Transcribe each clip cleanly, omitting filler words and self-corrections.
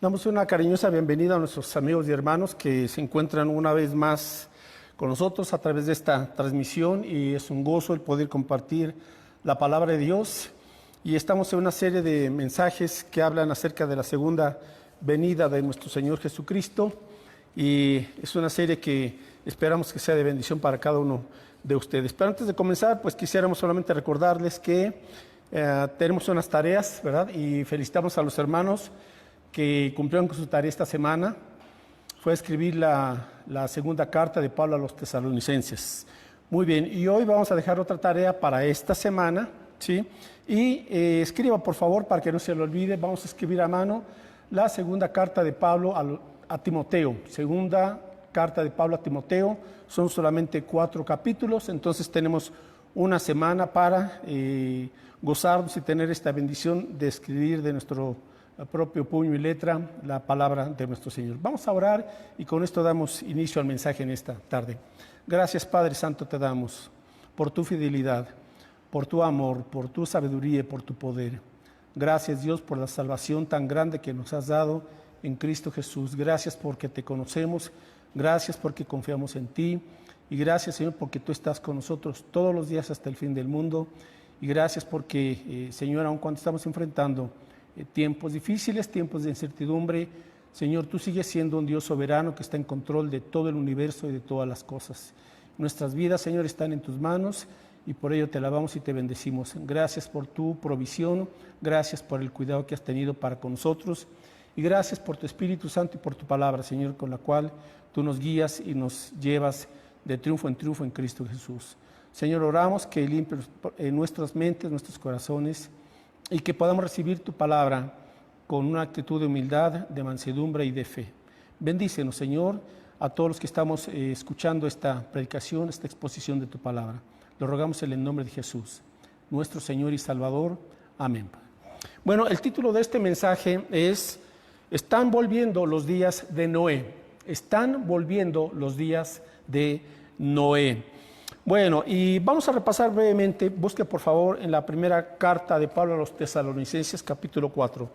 Damos una cariñosa bienvenida a nuestros amigos y hermanos que se encuentran una vez más con nosotros a través de esta transmisión, y es un gozo el poder compartir la palabra de Dios. Y estamos en una serie de mensajes que hablan acerca de la segunda venida de nuestro Señor Jesucristo, y es una serie que esperamos que sea de bendición para cada uno de ustedes. Pero antes de comenzar, pues quisiéramos solamente recordarles que tenemos unas tareas, ¿verdad? Y felicitamos a los hermanos que cumplieron con su tarea esta semana. Fue escribir la segunda carta de Pablo a los tesalonicenses. Muy bien, y hoy vamos a dejar otra tarea para esta semana, ¿sí? Y escriba, por favor, para que no se lo olvide, vamos a escribir a mano la segunda carta de Pablo a Timoteo. Segunda carta de Pablo a Timoteo, son solamente 4 capítulos, entonces tenemos una semana para gozarnos y tener esta bendición de escribir de nuestro propio puño y letra la palabra de nuestro Señor. Vamos a orar y con esto damos inicio al mensaje en esta tarde. Gracias, Padre Santo, te damos por tu fidelidad, por tu amor, por tu sabiduría y por tu poder. Gracias, Dios, por la salvación tan grande que nos has dado en Cristo Jesús. Gracias porque te conocemos, gracias porque confiamos en ti, y gracias, Señor, porque tú estás con nosotros todos los días hasta el fin del mundo. Y gracias porque, Señor, aun cuando estamos enfrentando tiempos difíciles, tiempos de incertidumbre, Señor, tú sigues siendo un Dios soberano que está en control de todo el universo y de todas las cosas. Nuestras vidas, Señor, están en tus manos, y por ello te alabamos y te bendecimos. Gracias por tu provisión, gracias por el cuidado que has tenido para con nosotros, y gracias por tu Espíritu Santo y por tu palabra, Señor, con la cual tú nos guías y nos llevas de triunfo en Cristo Jesús. Señor, oramos que limpies nuestras mentes, nuestros corazones, y que podamos recibir tu palabra con una actitud de humildad, de mansedumbre y de fe. Bendícenos, Señor, a todos los que estamos escuchando esta predicación, esta exposición de tu palabra. Lo rogamos en el nombre de Jesús, nuestro Señor y Salvador. Amén. Bueno, el título de este mensaje es: están volviendo los días de Noé. Están volviendo los días de Noé. Bueno, y vamos a repasar brevemente. Busque, por favor, en la primera carta de Pablo a los tesalonicenses, capítulo 4.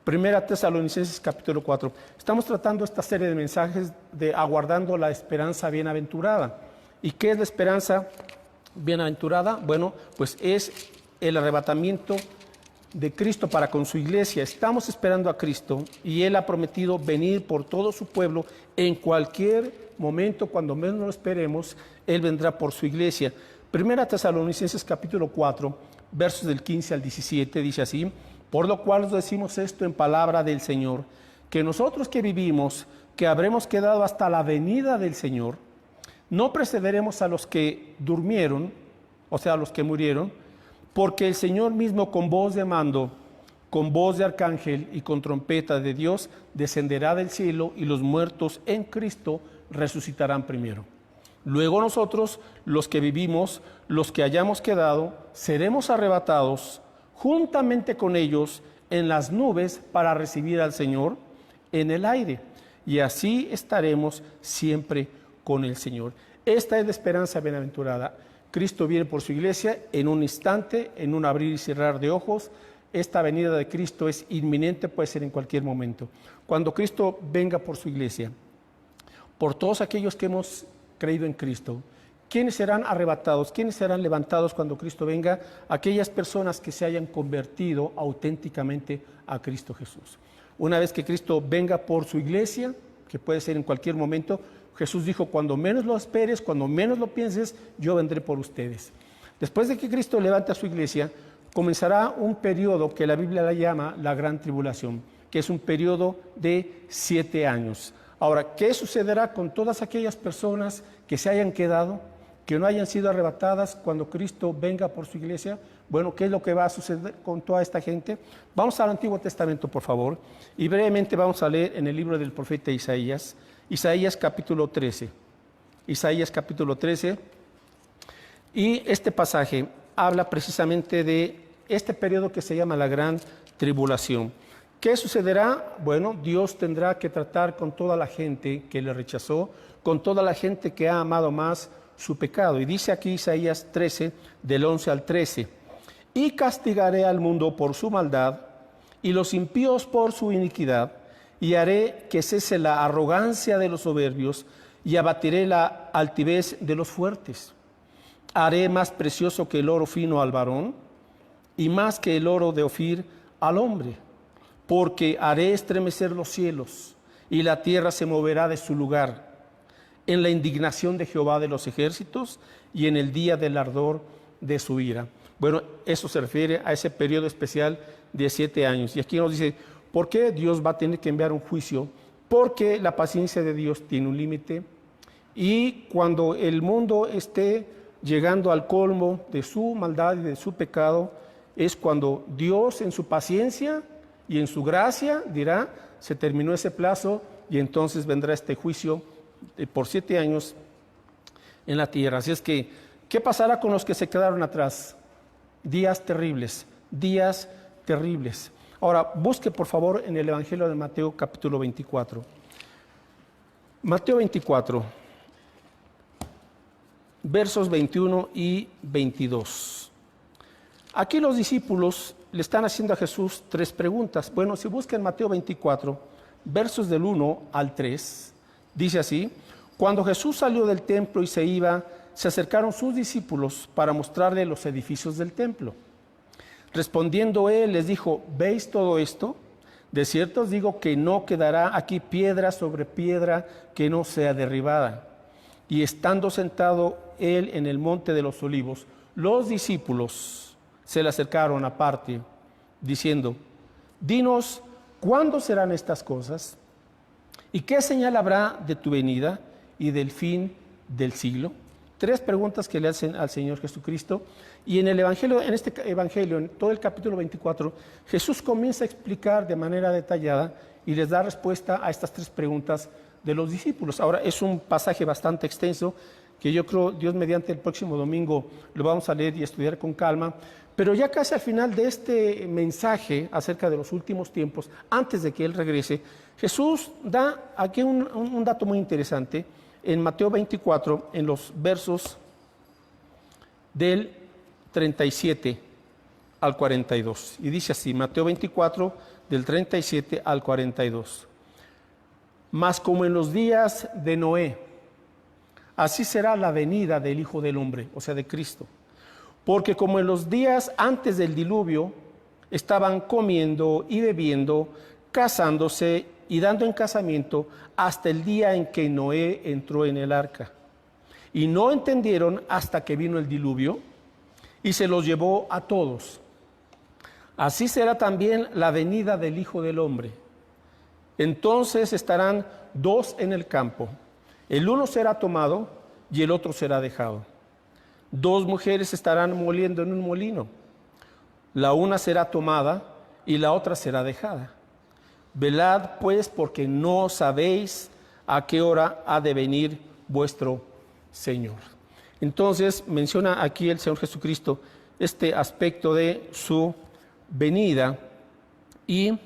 Primera Tesalonicenses, capítulo 4. Estamos tratando esta serie de mensajes de aguardando la esperanza bienaventurada. ¿Y qué es la esperanza bienaventurada? Bueno, pues es el arrebatamiento de Cristo para con su iglesia. Estamos esperando a Cristo, y Él ha prometido venir por todo su pueblo en cualquier momento. Cuando menos lo esperemos, Él vendrá por su iglesia. Primera Tesalonicenses capítulo 4, versos del 15 al 17, dice así: por lo cual os decimos esto en palabra del Señor, que nosotros que vivimos, que habremos quedado hasta la venida del Señor, no precederemos a los que durmieron, o sea, a los que murieron, porque el Señor mismo, con voz de mando, con voz de arcángel y con trompeta de Dios, descenderá del cielo, y los muertos en Cristo resucitarán primero. Luego nosotros, los que vivimos, los que hayamos quedado, seremos arrebatados juntamente con ellos en las nubes para recibir al Señor en el aire, y así estaremos siempre con el Señor. Esta es la esperanza bienaventurada. Cristo viene por su iglesia en un instante, en un abrir y cerrar de ojos. Esta venida de Cristo es inminente, puede ser en cualquier momento. Cuando Cristo venga por su iglesia, por todos aquellos que hemos creído en Cristo, ¿quiénes serán arrebatados? ¿Quiénes serán levantados cuando Cristo venga? Aquellas personas que se hayan convertido auténticamente a Cristo Jesús. Una vez que Cristo venga por su iglesia, que puede ser en cualquier momento, Jesús dijo: cuando menos lo esperes, cuando menos lo pienses, yo vendré por ustedes. Después de que Cristo levante a su iglesia, comenzará un periodo que la Biblia la llama la Gran Tribulación, que es un periodo de 7 años. Ahora, ¿qué sucederá con todas aquellas personas que se hayan quedado, que no hayan sido arrebatadas cuando Cristo venga por su iglesia? Bueno, ¿qué es lo que va a suceder con toda esta gente? Vamos al Antiguo Testamento, por favor, y brevemente vamos a leer en el libro del profeta Isaías, Isaías capítulo 13. Isaías capítulo 13, y este pasaje habla precisamente de este periodo que se llama la Gran Tribulación. ¿Qué sucederá? Bueno, Dios tendrá que tratar con toda la gente que le rechazó, con toda la gente que ha amado más su pecado. Y dice aquí Isaías 13, del 11 al 13: y castigaré al mundo por su maldad, y los impíos por su iniquidad, y haré que cese la arrogancia de los soberbios y abatiré la altivez de los fuertes. Haré más precioso que el oro fino al varón y más que el oro de Ofir al hombre, porque haré estremecer los cielos y la tierra se moverá de su lugar en la indignación de Jehová de los ejércitos y en el día del ardor de su ira. Bueno, eso se refiere a ese periodo especial de 7 años. Y aquí nos dice, ¿por qué Dios va a tener que enviar un juicio? Porque la paciencia de Dios tiene un límite y cuando el mundo esté llegando al colmo de su maldad y de su pecado, es cuando Dios en su paciencia y en su gracia dirá, se terminó ese plazo y entonces vendrá este juicio por 7 años en la tierra. Así es que, ¿qué pasará con los que se quedaron atrás? Días terribles, días terribles. Ahora, busque por favor en el Evangelio de Mateo capítulo 24. Mateo 24, versos 21 y 22. Aquí los discípulos le están haciendo a Jesús 3 preguntas. Bueno, si buscan Mateo 24, versos del 1 al 3, dice así: cuando Jesús salió del templo y se iba, se acercaron sus discípulos para mostrarle los edificios del templo. Respondiendo él, les dijo: ¿veis todo esto? De cierto os digo que no quedará aquí piedra sobre piedra que no sea derribada. Y estando sentado él en el monte de los olivos, los discípulos se le acercaron aparte, diciendo: dinos, ¿cuándo serán estas cosas? ¿Y qué señal habrá de tu venida y del fin del siglo? 3 preguntas que le hacen al Señor Jesucristo. Y en el Evangelio, en este Evangelio, en todo el capítulo 24, Jesús comienza a explicar de manera detallada y les da respuesta a estas 3 preguntas de los discípulos. Ahora, es un pasaje bastante extenso que yo creo, Dios mediante, el próximo domingo lo vamos a leer y estudiar con calma. Pero ya casi al final de este mensaje acerca de los últimos tiempos, antes de que Él regrese, Jesús da aquí un dato muy interesante en Mateo 24, en los versos del 37 al 42. Y dice así, Mateo 24, del 37 al 42. Mas como en los días de Noé, así será la venida del Hijo del Hombre, o sea, de Cristo. Porque como en los días antes del diluvio, estaban comiendo y bebiendo, casándose y dando en casamiento hasta el día en que Noé entró en el arca. Y no entendieron hasta que vino el diluvio y se los llevó a todos. Así será también la venida del Hijo del Hombre. Entonces estarán 2 en el campo. El uno será tomado y el otro será dejado. 2 mujeres estarán moliendo en un molino. La una será tomada y la otra será dejada. Velad pues, porque no sabéis a qué hora ha de venir vuestro Señor. Entonces menciona aquí el Señor Jesucristo este aspecto de su venida y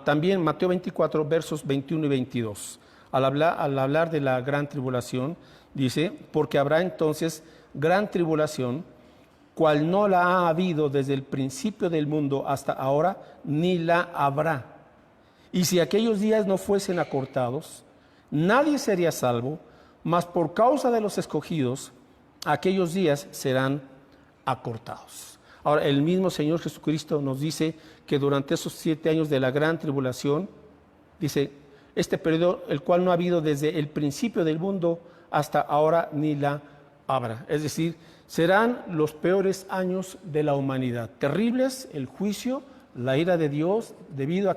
también Mateo 24, versos 21 y 22. Al hablar de la gran tribulación, dice: porque habrá entonces gran tribulación, cual no la ha habido desde el principio del mundo hasta ahora, ni la habrá. Y si aquellos días no fuesen acortados, nadie sería salvo, mas por causa de los escogidos, aquellos días serán acortados. Ahora, el mismo Señor Jesucristo nos dice que durante esos 7 años de la gran tribulación, dice, este periodo, el cual no ha habido desde el principio del mundo hasta ahora, ni la habrá. Es decir, serán los peores años de la humanidad. Terribles, el juicio, la ira de Dios, debido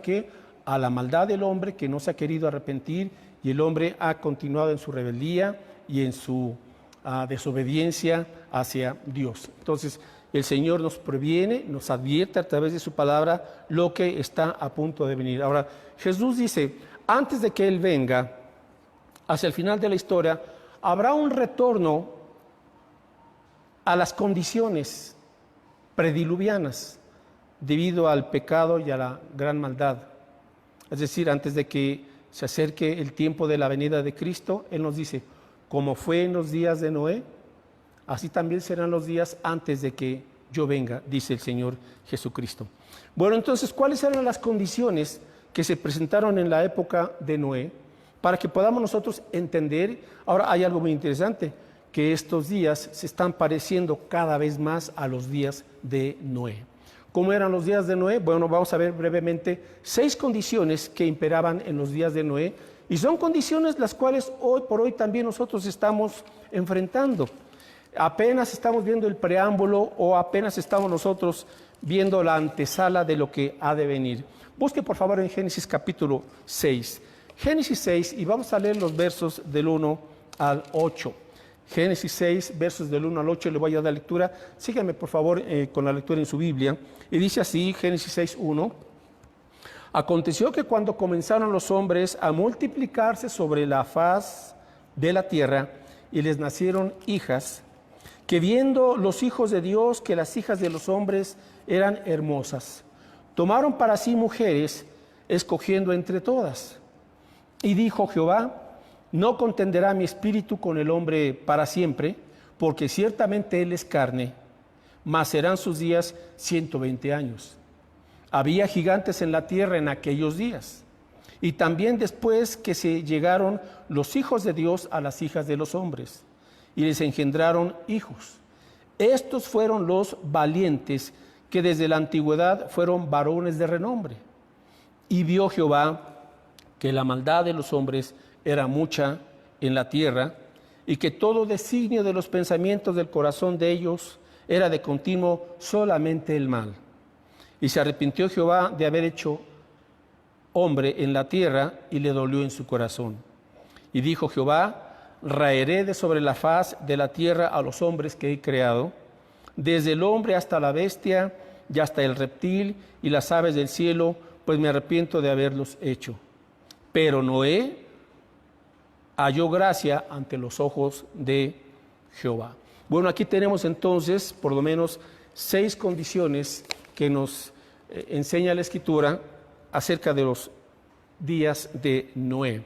a la maldad del hombre que no se ha querido arrepentir y el hombre ha continuado en su rebeldía y en su desobediencia hacia Dios. Entonces, el Señor nos previene, nos advierte a través de su palabra lo que está a punto de venir. Ahora, Jesús dice, antes de que Él venga, hacia el final de la historia, habrá un retorno a las condiciones prediluvianas debido al pecado y a la gran maldad. Es decir, antes de que se acerque el tiempo de la venida de Cristo, Él nos dice, como fue en los días de Noé, así también serán los días antes de que yo venga, dice el Señor Jesucristo. Bueno, entonces, ¿cuáles eran las condiciones que se presentaron en la época de Noé, para que podamos nosotros entender. Ahora hay algo muy interesante, que estos días se están pareciendo cada vez más a los días de Noé. ¿Cómo eran los días de Noé? Bueno, vamos a ver brevemente 6 condiciones que imperaban en los días de Noé, y son condiciones las cuales hoy por hoy también nosotros estamos enfrentando. Apenas estamos viendo el preámbulo o apenas estamos nosotros viendo la antesala de lo que ha de venir. Busque por favor en Génesis capítulo 6. Génesis 6, y vamos a leer los versos del 1 al 8. Génesis 6, versos del 1 al 8, le voy a dar lectura. Síganme por favor con la lectura en su Biblia. Y dice así, Génesis 6, 1. Aconteció que cuando comenzaron los hombres a multiplicarse sobre la faz de la tierra y les nacieron hijas, que viendo los hijos de Dios que las hijas de los hombres eran hermosas, tomaron para sí mujeres, escogiendo entre todas. Y dijo Jehová: no contenderá mi espíritu con el hombre para siempre, porque ciertamente él es carne, mas serán sus días 120 años. Había gigantes en la tierra en aquellos días, y también después que se llegaron los hijos de Dios a las hijas de los hombres, y les engendraron hijos. Estos fueron los valientes, que desde la antigüedad fueron varones de renombre. Y vio Jehová que la maldad de los hombres era mucha en la tierra, y que todo designio de los pensamientos del corazón de ellos era de continuo solamente el mal. Y se arrepintió Jehová de haber hecho hombre en la tierra, y le dolió en su corazón. Y dijo Jehová: raeré de sobre la faz de la tierra a los hombres que he creado, desde el hombre hasta la bestia, y hasta el reptil y las aves del cielo, pues me arrepiento de haberlos hecho. Pero Noé halló gracia ante los ojos de Jehová. Bueno, aquí tenemos entonces por lo menos 6 condiciones que nos enseña la Escritura acerca de los días de Noé.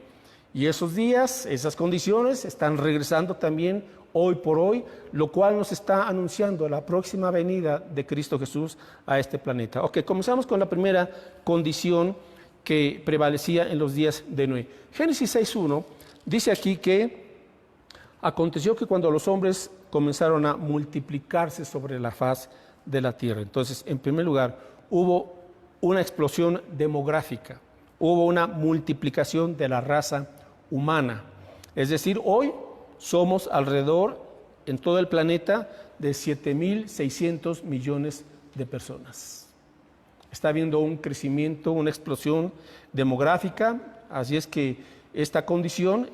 Y esos días, esas condiciones están regresando también hoy por hoy, lo cual nos está anunciando la próxima venida de Cristo Jesús a este planeta. Ok, comenzamos con la primera condición que prevalecía en los días de Noé. Génesis 6.1 dice aquí que aconteció que cuando los hombres comenzaron a multiplicarse sobre la faz de la tierra. Entonces, en primer lugar, hubo una explosión demográfica, hubo una multiplicación de la raza humana. Es decir, hoy somos alrededor en todo el planeta de 7.600 millones de personas. Está habiendo un crecimiento, una explosión demográfica, así es que esta condición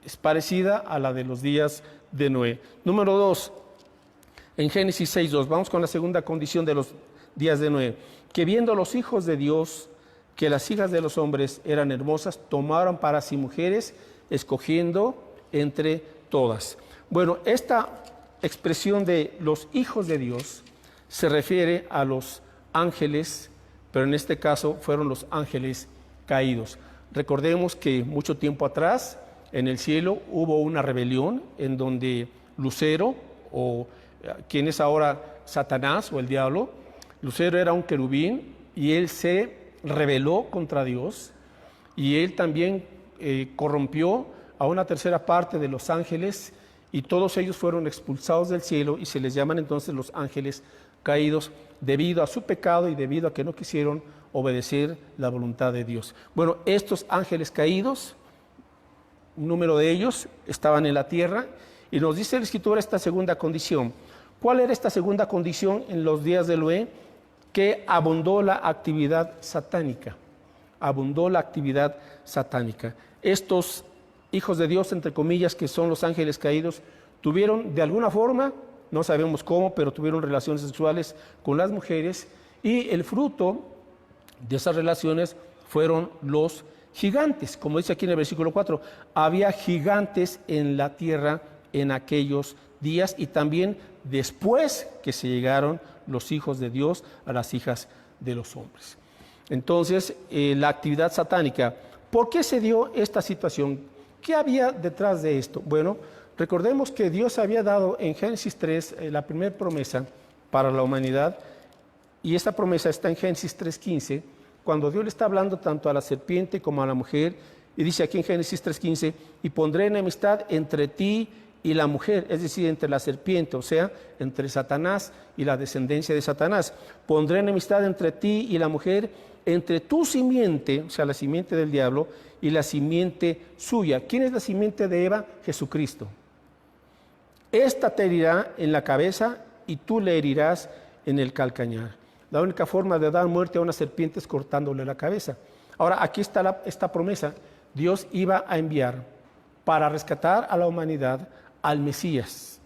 es parecida a la de los días de Noé. Número 2, en Génesis 6.2, vamos con la segunda condición de los días de Noé. Que viendo los hijos de Dios que las hijas de los hombres eran hermosas, tomaron para sí mujeres, escogiendo entre todas. Bueno, esta expresión de los hijos de Dios se refiere a los ángeles, pero en este caso fueron los ángeles caídos. Recordemos que mucho tiempo atrás en el cielo hubo una rebelión en donde Lucero, o quien es ahora Satanás o el diablo, Lucero era un querubín y él se rebeló contra Dios, y él también corrompió a una tercera parte de los ángeles, y todos ellos fueron expulsados del cielo y se les llaman entonces los ángeles caídos debido a su pecado y debido a que no quisieron obedecer la voluntad de Dios. Bueno, estos ángeles caídos, un número de ellos estaban en la tierra, y nos dice la Escritura esta segunda condición. ¿Cuál era esta segunda condición en los días de Noé? Que abundó la actividad satánica. Abundó la actividad satánica. Estos hijos de Dios, entre comillas, que son los ángeles caídos, tuvieron de alguna forma, no sabemos cómo, pero tuvieron relaciones sexuales con las mujeres, y el fruto de esas relaciones fueron los gigantes. Como dice aquí en el versículo 4, había gigantes en la tierra en aquellos días, y también después que se llegaron los hijos de Dios a las hijas de los hombres. Entonces, la actividad satánica. ¿Por qué se dio esta situación? ¿Qué había detrás de esto? Bueno, recordemos que Dios había dado en Génesis 3 la primera promesa para la humanidad, y esta promesa está en Génesis 3.15, cuando Dios le está hablando tanto a la serpiente como a la mujer, y dice aquí en Génesis 3:15, y pondré enemistad entre ti y la mujer, es decir, entre la serpiente, o sea, entre Satanás y la descendencia de Satanás. Pondré enemistad entre ti y la mujer, entre tu simiente, o sea, la simiente del diablo, y la simiente suya. ¿Quién es la simiente de Eva? Jesucristo. Esta te herirá en la cabeza y tú le herirás en el calcañar. La única forma de dar muerte a una serpiente es cortándole la cabeza. Ahora, aquí está esta promesa. Dios iba a enviar para rescatar a la humanidad al Mesías.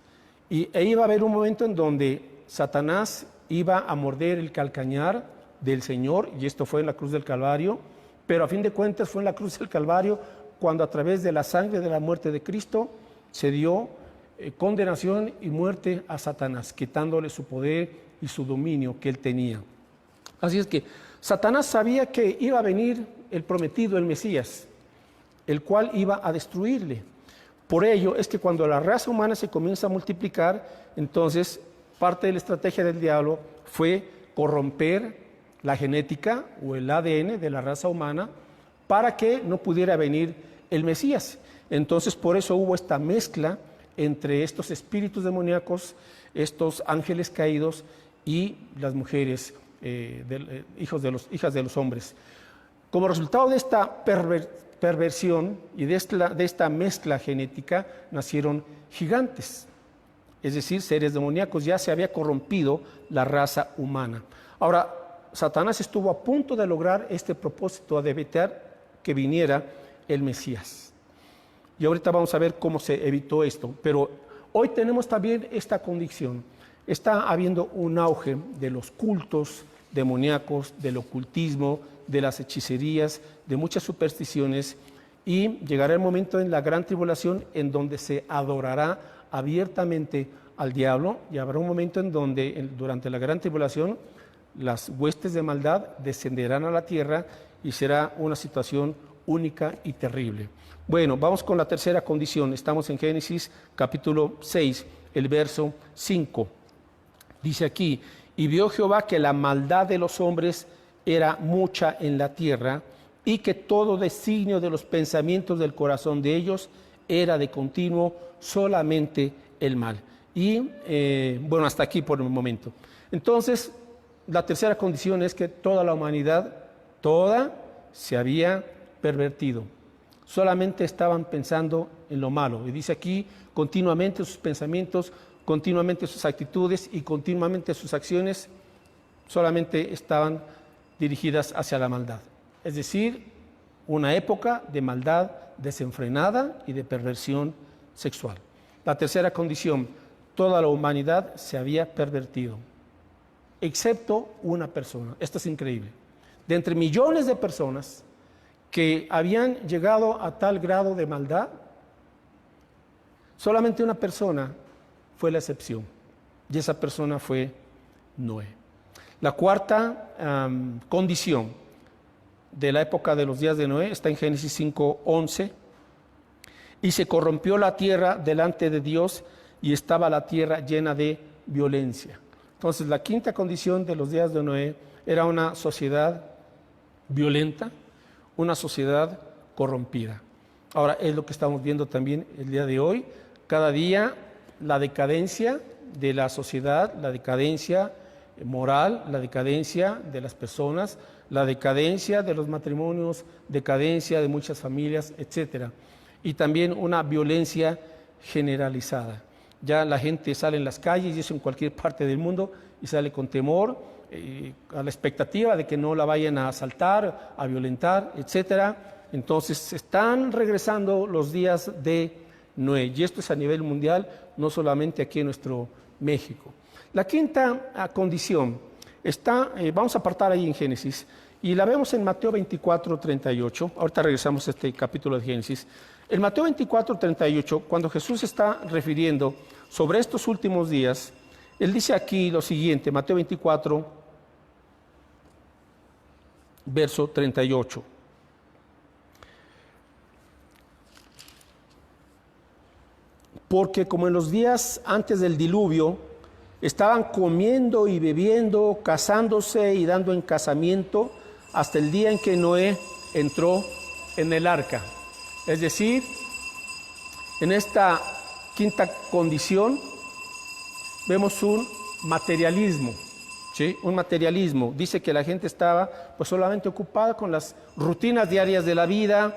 E iba a haber un momento en donde Satanás iba a morder el calcañar del Señor, y esto fue en la cruz del Calvario, pero a fin de cuentas fue en la cruz del Calvario cuando a través de la sangre de la muerte de Cristo se dio condenación y muerte a Satanás, quitándole su poder y su dominio que él tenía. Así es que Satanás sabía que iba a venir el prometido, el Mesías, el cual iba a destruirle. Por ello es que cuando la raza humana se comienza a multiplicar, entonces parte de la estrategia del diablo fue corromper la genética o el ADN de la raza humana para que no pudiera venir el Mesías. Entonces por eso hubo esta mezcla entre estos espíritus demoníacos, estos ángeles caídos y las mujeres, hijas de los hombres. Como resultado de esta perversión y de esta mezcla genética nacieron gigantes, es decir, seres demoníacos. Ya se había corrompido la raza humana. Ahora, Satanás estuvo a punto de lograr este propósito de evitar que viniera el Mesías. Y ahorita vamos a ver cómo se evitó esto. Pero hoy tenemos también esta condición. Está habiendo un auge de los cultos demoníacos, del ocultismo, de las hechicerías, de muchas supersticiones, y llegará el momento en la gran tribulación en donde se adorará abiertamente al diablo, y habrá un momento en donde durante la gran tribulación las huestes de maldad descenderán a la tierra y será una situación única y terrible. Bueno, vamos con la tercera condición. Estamos en Génesis capítulo 6, el verso 5. Dice aquí, y vio Jehová que la maldad de los hombres era mucha en la tierra, y que todo designio de los pensamientos del corazón de ellos era de continuo solamente el mal. Y bueno, hasta aquí por el momento. Entonces, la tercera condición es que toda la humanidad, toda, se había pervertido. Solamente estaban pensando en lo malo. Y dice aquí, continuamente sus pensamientos, continuamente sus actitudes y continuamente sus acciones solamente estaban dirigidas hacia la maldad. Es decir, una época de maldad desenfrenada y de perversión sexual. La tercera condición, toda la humanidad se había pervertido, excepto una persona. Esto es increíble. De entre millones de personas que habían llegado a tal grado de maldad, solamente una persona fue la excepción, y esa persona fue Noé. La cuarta condición de la época de los días de Noé está en Génesis 5:11. Y se corrompió la tierra delante de Dios, y estaba la tierra llena de violencia. Entonces, la quinta condición de los días de Noé era una sociedad violenta, una sociedad corrompida. Ahora, es lo que estamos viendo también el día de hoy. Cada día la decadencia de la sociedad, la decadencia moral, la decadencia de las personas, la decadencia de los matrimonios, decadencia de muchas familias, etcétera. Y también una violencia generalizada. Ya la gente sale en las calles, y eso en cualquier parte del mundo, y sale con temor, a la expectativa de que no la vayan a asaltar, a violentar, etcétera. Entonces están regresando los días de Noé, y esto es a nivel mundial, no solamente aquí en nuestro México. La quinta condición está, vamos a apartar ahí en Génesis, y la vemos en Mateo 24:38. Ahorita regresamos a este capítulo de Génesis. En Mateo 24:38, cuando Jesús está refiriendo sobre estos últimos días, él dice aquí lo siguiente, Mateo 24, verso 38. Porque como en los días antes del diluvio, estaban comiendo y bebiendo, casándose y dando en casamiento hasta el día en que Noé entró en el arca. Es decir, en esta quinta condición vemos un materialismo, ¿sí? Un materialismo. Dice que la gente estaba pues solamente ocupada con las rutinas diarias de la vida,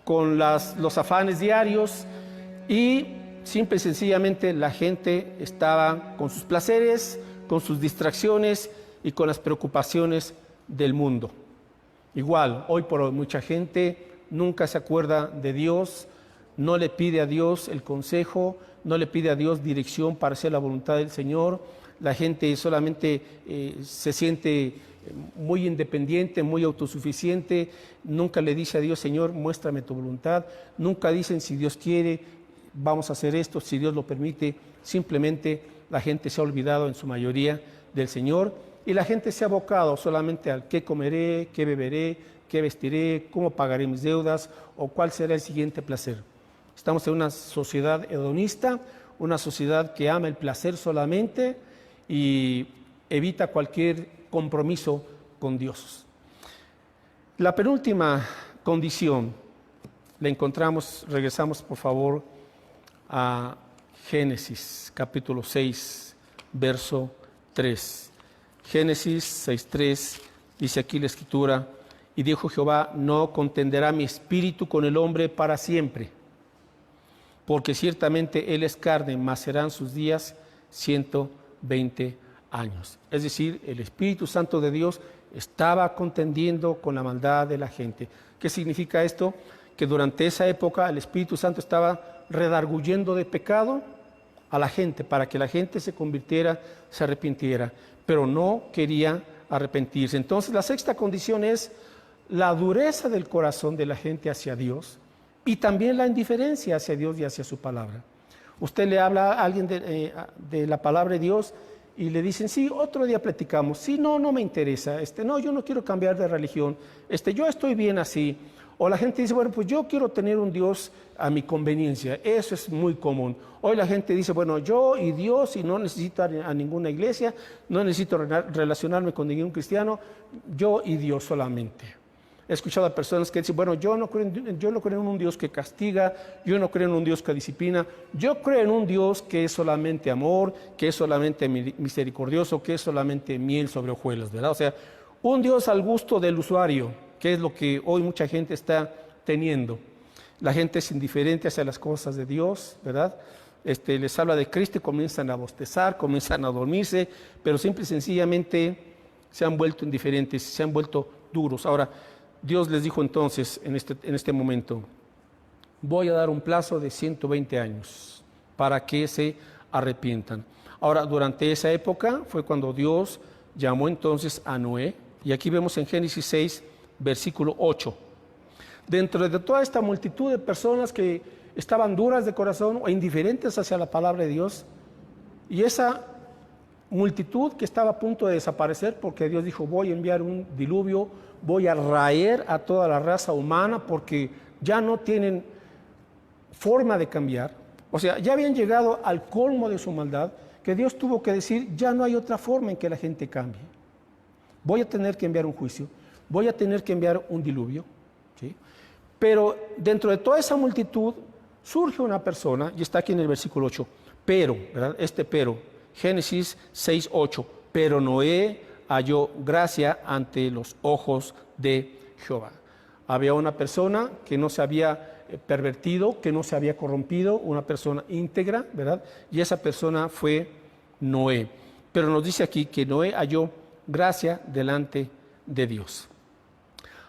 con los afanes diarios, y simple y sencillamente la gente estaba con sus placeres, con sus distracciones y con las preocupaciones del mundo. Igual, hoy por hoy mucha gente nunca se acuerda de Dios, no le pide a Dios el consejo, no le pide a Dios dirección para hacer la voluntad del Señor. La gente solamente se siente muy independiente, muy autosuficiente, nunca le dice a Dios, Señor, muéstrame tu voluntad, nunca dicen si Dios quiere, vamos a hacer esto, si Dios lo permite. Simplemente la gente se ha olvidado en su mayoría del Señor y la gente se ha abocado solamente al qué comeré, qué beberé, qué vestiré, cómo pagaré mis deudas o cuál será el siguiente placer. Estamos en una sociedad hedonista, una sociedad que ama el placer solamente y evita cualquier compromiso con Dios. La penúltima condición la encontramos, regresamos por favor a Génesis capítulo 6, verso 3. Génesis 6:3 dice aquí la Escritura: y dijo Jehová, no contenderá mi espíritu con el hombre para siempre, porque ciertamente él es carne, mas serán sus días 120 años. Es decir, el Espíritu Santo de Dios estaba contendiendo con la maldad de la gente. ¿Qué significa esto? Que durante esa época el Espíritu Santo estaba redarguyendo de pecado a la gente para que la gente se convirtiera, se arrepintiera, pero no quería arrepentirse. Entonces la sexta condición es la dureza del corazón de la gente hacia Dios y también la indiferencia hacia Dios y hacia su palabra. Usted le habla a alguien de la palabra de Dios y le dicen, sí, otro día platicamos, sí, no me interesa, no, yo no quiero cambiar de religión, yo estoy bien así. O la gente dice, bueno, pues yo quiero tener un Dios a mi conveniencia. Eso es muy común. Hoy la gente dice, bueno, yo y Dios, y no necesito a ninguna iglesia, no necesito relacionarme con ningún cristiano, yo y Dios solamente. He escuchado a personas que dicen, bueno, yo no creo en un Dios que castiga, yo no creo en un Dios que disciplina, yo creo en un Dios que es solamente amor, que es solamente misericordioso, que es solamente miel sobre hojuelas, ¿verdad? O sea, un Dios al gusto del usuario, que es lo que hoy mucha gente está teniendo. La gente es indiferente hacia las cosas de Dios, ¿verdad? Les habla de Cristo y comienzan a bostezar, comienzan a dormirse, pero simple y sencillamente se han vuelto indiferentes, se han vuelto duros. Ahora, Dios les dijo entonces en este momento, voy a dar un plazo de 120 años para que se arrepientan. Ahora, durante esa época fue cuando Dios llamó entonces a Noé, y aquí vemos en Génesis 6, versículo 8. Dentro de toda esta multitud de personas que estaban duras de corazón o indiferentes hacia la palabra de Dios, y esa multitud que estaba a punto de desaparecer porque Dios dijo, voy a enviar un diluvio, voy a raer a toda la raza humana porque ya no tienen forma de cambiar. O sea, ya habían llegado al colmo de su maldad, que Dios tuvo que decir, ya no hay otra forma en que la gente cambie. Voy a tener que enviar un juicio, voy a tener que enviar un diluvio, ¿sí? Pero dentro de toda esa multitud surge una persona, y está aquí en el versículo 8, pero, ¿verdad? Génesis 6, 8, pero Noé halló gracia ante los ojos de Jehová. Había una persona que no se había pervertido, que no se había corrompido, una persona íntegra, ¿verdad? Y esa persona fue Noé. Pero nos dice aquí que Noé halló gracia delante de Dios.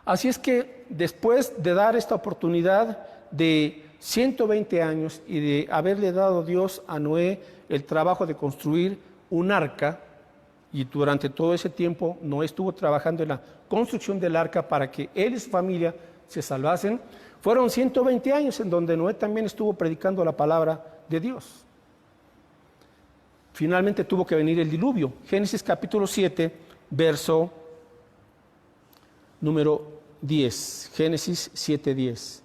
Así es que después de dar esta oportunidad de 120 años y de haberle dado Dios a Noé el trabajo de construir un arca, y durante todo ese tiempo Noé estuvo trabajando en la construcción del arca para que él y su familia se salvasen, fueron 120 años en donde Noé también estuvo predicando la palabra de Dios. Finalmente tuvo que venir el diluvio. Génesis capítulo 7, verso número 10. Génesis 7:10.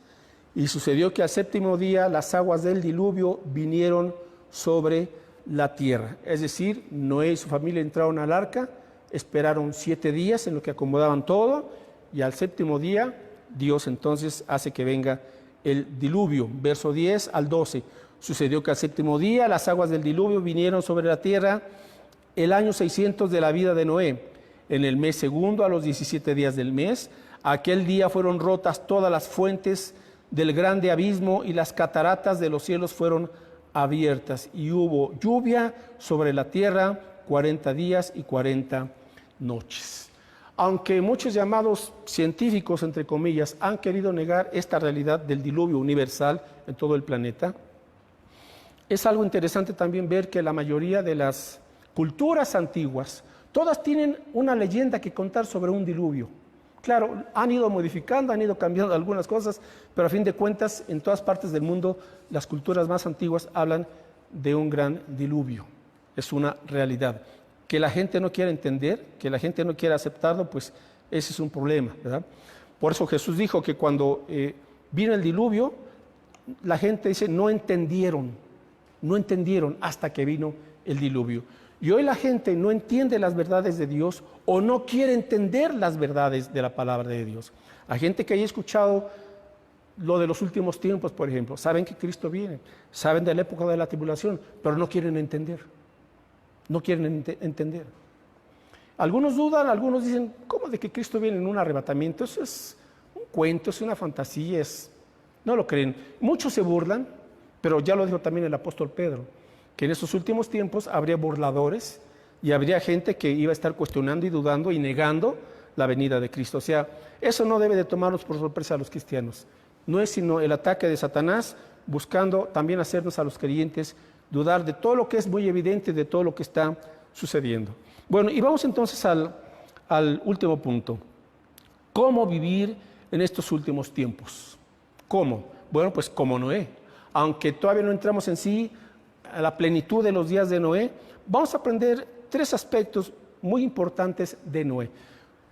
Y sucedió que al séptimo día las aguas del diluvio vinieron sobre la tierra. Es decir, Noé y su familia entraron al arca, esperaron 7 días en lo que acomodaban todo, y al séptimo día Dios entonces hace que venga el diluvio. Verso 10 al 12. Sucedió que al séptimo día las aguas del diluvio vinieron sobre la tierra el año 600 de la vida de Noé. En el mes segundo, a los 17 días del mes, aquel día fueron rotas todas las fuentes del grande abismo y las cataratas de los cielos fueron abiertas. Y hubo lluvia sobre la tierra 40 días y 40 noches. Aunque muchos llamados científicos, entre comillas, han querido negar esta realidad del diluvio universal en todo el planeta, es algo interesante también ver que la mayoría de las culturas antiguas, todas tienen una leyenda que contar sobre un diluvio. Claro, han ido modificando, han ido cambiando algunas cosas, pero a fin de cuentas, en todas partes del mundo, las culturas más antiguas hablan de un gran diluvio. Es una realidad. Que la gente no quiera entender, que la gente no quiera aceptarlo, pues ese es un problema, ¿verdad? Por eso Jesús dijo que cuando vino el diluvio, la gente dice, no entendieron hasta que vino el diluvio. Y hoy la gente no entiende las verdades de Dios o no quiere entender las verdades de la palabra de Dios. Hay gente que haya escuchado lo de los últimos tiempos, por ejemplo, saben que Cristo viene, saben de la época de la tribulación, pero no quieren entender. No quieren entender. Algunos dudan, algunos dicen, ¿cómo de que Cristo viene en un arrebatamiento? Eso es un cuento, es una fantasía, no lo creen. Muchos se burlan, pero ya lo dijo también el apóstol Pedro, que en estos últimos tiempos habría burladores y habría gente que iba a estar cuestionando y dudando y negando la venida de Cristo. O sea, eso no debe de tomarnos por sorpresa a los cristianos. No es sino el ataque de Satanás buscando también hacernos a los creyentes dudar de todo lo que es muy evidente, de todo lo que está sucediendo. Bueno, y vamos entonces al último punto. ¿Cómo vivir en estos últimos tiempos? ¿Cómo? Bueno, pues como Noé. Aunque todavía no entramos en sí a la plenitud de los días de Noé, vamos a aprender 3 aspectos muy importantes de Noé.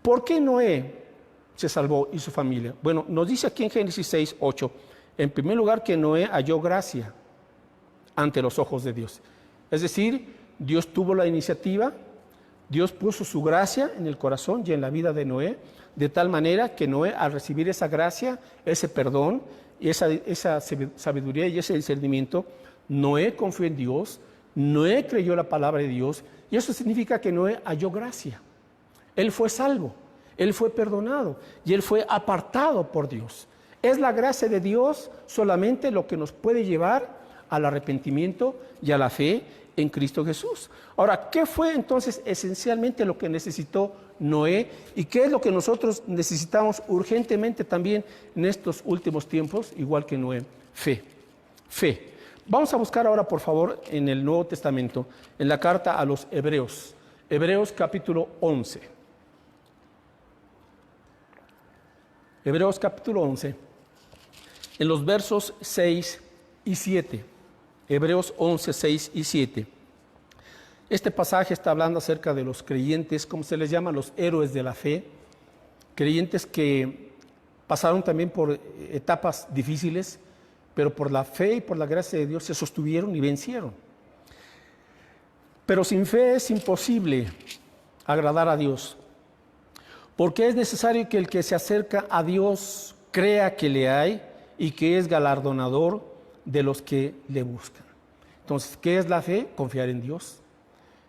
¿Por qué Noé se salvó y su familia? Bueno, nos dice aquí en Génesis 6, 8, en primer lugar que Noé halló gracia ante los ojos de Dios. Es decir, Dios tuvo la iniciativa, Dios puso su gracia en el corazón y en la vida de Noé, de tal manera que Noé, al recibir esa gracia, ese perdón, esa sabiduría y ese discernimiento, Noé confió en Dios, Noé creyó la palabra de Dios, y eso significa que Noé halló gracia. Él fue salvo, él fue perdonado y él fue apartado por Dios. Es la gracia de Dios solamente lo que nos puede llevar al arrepentimiento y a la fe en Cristo Jesús. Ahora, ¿qué fue entonces esencialmente lo que necesitó Noé y qué es lo que nosotros necesitamos urgentemente también en estos últimos tiempos, igual que Noé? Fe. Fe. Vamos a buscar ahora, por favor, en el Nuevo Testamento, en la carta a los Hebreos. Hebreos capítulo 11. Hebreos capítulo 11, en los versos 6 y 7. Hebreos 11, 6 y 7. Este pasaje está hablando acerca de los creyentes, como se les llama, los héroes de la fe, creyentes que pasaron también por etapas difíciles, pero por la fe y por la gracia de Dios se sostuvieron y vencieron. Pero sin fe es imposible agradar a Dios, porque es necesario que el que se acerca a Dios crea que le hay y que es galardonador de los que le buscan. Entonces, ¿qué es la fe? Confiar en Dios.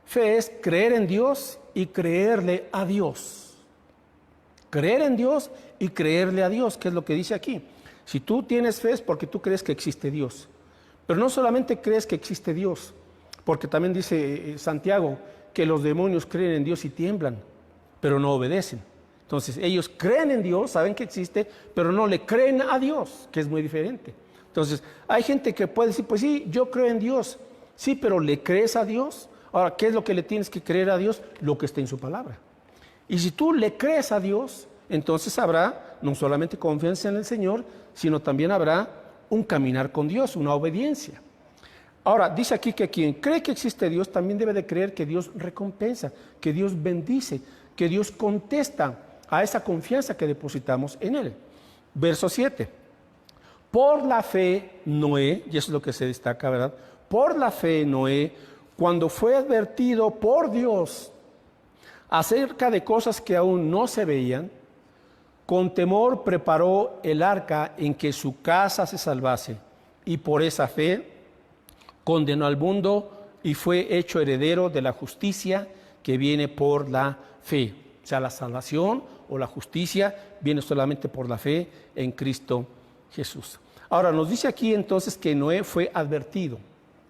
Fe es creer en Dios y creerle a Dios. Creer en Dios y creerle a Dios, que es lo que dice aquí. Si tú tienes fe es porque tú crees que existe Dios. Pero no solamente crees que existe Dios, porque también dice Santiago que los demonios creen en Dios y tiemblan, pero no obedecen. Entonces, ellos creen en Dios, saben que existe, pero no le creen a Dios, que es muy diferente. Entonces, hay gente que puede decir, pues sí, yo creo en Dios. Sí, pero ¿le crees a Dios? Ahora, ¿qué es lo que le tienes que creer a Dios? Lo que está en su palabra. Y si tú le crees a Dios, entonces habrá no solamente confianza en el Señor, sino también habrá un caminar con Dios, una obediencia. Ahora, dice aquí que quien cree que existe Dios también debe de creer que Dios recompensa, que Dios bendice, que Dios contesta a esa confianza que depositamos en Él. Verso 7. Por la fe Noé, y eso es lo que se destaca, ¿verdad? Por la fe Noé, cuando fue advertido por Dios acerca de cosas que aún no se veían, Con temor preparó el arca en que su casa se salvase, y por esa fe condenó al mundo y fue hecho heredero de la justicia que viene por la fe. O sea, la salvación o la justicia viene solamente por la fe en Cristo Jesús. Ahora, nos dice aquí entonces que Noé fue advertido.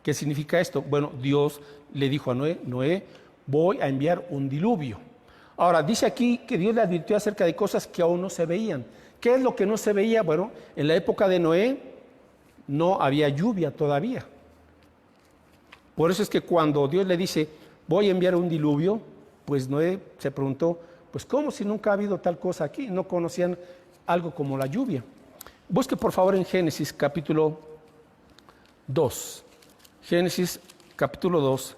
¿Qué significa esto? Bueno, Dios le dijo a Noé, Noé, voy a enviar un diluvio. Ahora, dice aquí que Dios le advirtió acerca de cosas que aún no se veían. ¿Qué es lo que no se veía? Bueno, en la época de Noé no había lluvia todavía. Por eso es que cuando Dios le dice, voy a enviar un diluvio, pues Noé se preguntó, pues ¿cómo si nunca ha habido tal cosa aquí? No conocían algo como la lluvia. Busque por favor en Génesis capítulo 2. Génesis capítulo 2,